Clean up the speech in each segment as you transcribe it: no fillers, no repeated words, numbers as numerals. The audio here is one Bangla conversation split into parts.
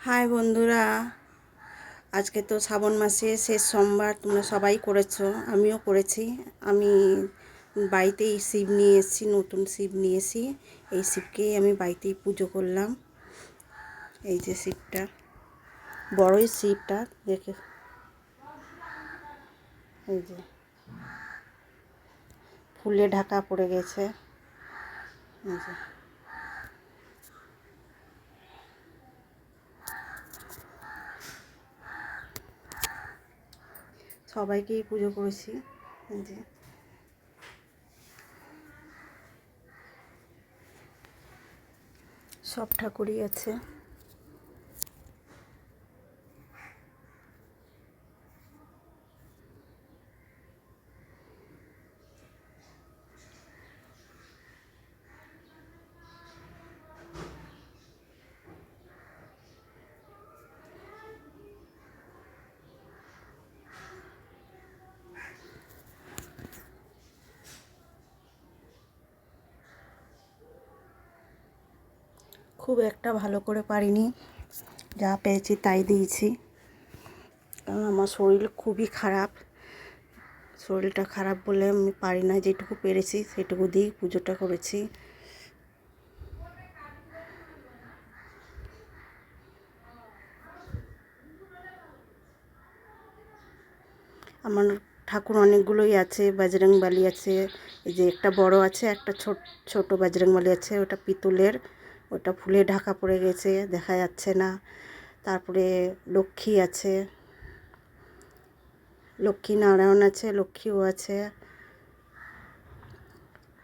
হাই বন্ধুরা, আজকে তো শ্রাবণ মাসে শেষ সোমবার। তোমরা সবাই করেছো, আমিও করেছি। আমি বাড়িতেই শিব নিয়ে এসেছি, নতুন শিব নিয়ে এসেছি। এই শিবকেই আমি বাড়িতেই পুজো করলাম। এই যে শিবটা, বড়ই শিবটা দেখে, এই যে ফুলে ঢাকা পড়ে গেছে। এই যে সবাইকেই পুজো করেছি। এই যে সব ঠাকুরই আছে। খুব একটা ভালো করে পারিনি, যা পেয়েছি তাই দিয়েছি। কারণ আমার শরীর খুবই খারাপ। শরীরটা খারাপ বলে আমি পারি না, যেটুকু পেরেছি সেটুকু দিয়েই পুজোটা করেছি। আমার ঠাকুর অনেকগুলোই আছে, বজরংবলী আছে। এই যে একটা বড় আছে, একটা ছোট বজরংবলী আছে, ওটা পিতলের, ওটা ফুলে ঢাকা পড়ে গেছে, দেখা যাচ্ছে না। তারপরে লক্ষ্মী আছে, লক্ষ্মী নারায়ণ আছে, লক্ষ্মীও আছে।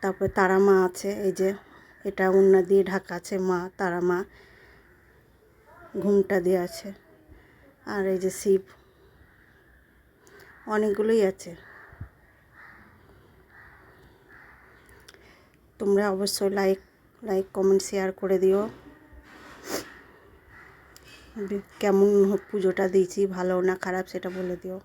তারপরে তারা মা আছে, এই যে এটা ওড়না দিয়ে ঢাকা আছে, মা তারা মা, ঘুমটা দেওয়া আছে। আর এই যে শিব, অনেকগুলোই আছে। তোমরা অবশ্যই লাইক কমেন্ট শেয়ার করে দিও। কেমন পুজোটা দিয়েছি, ভালো না খারাপ সেটা বলে দিও।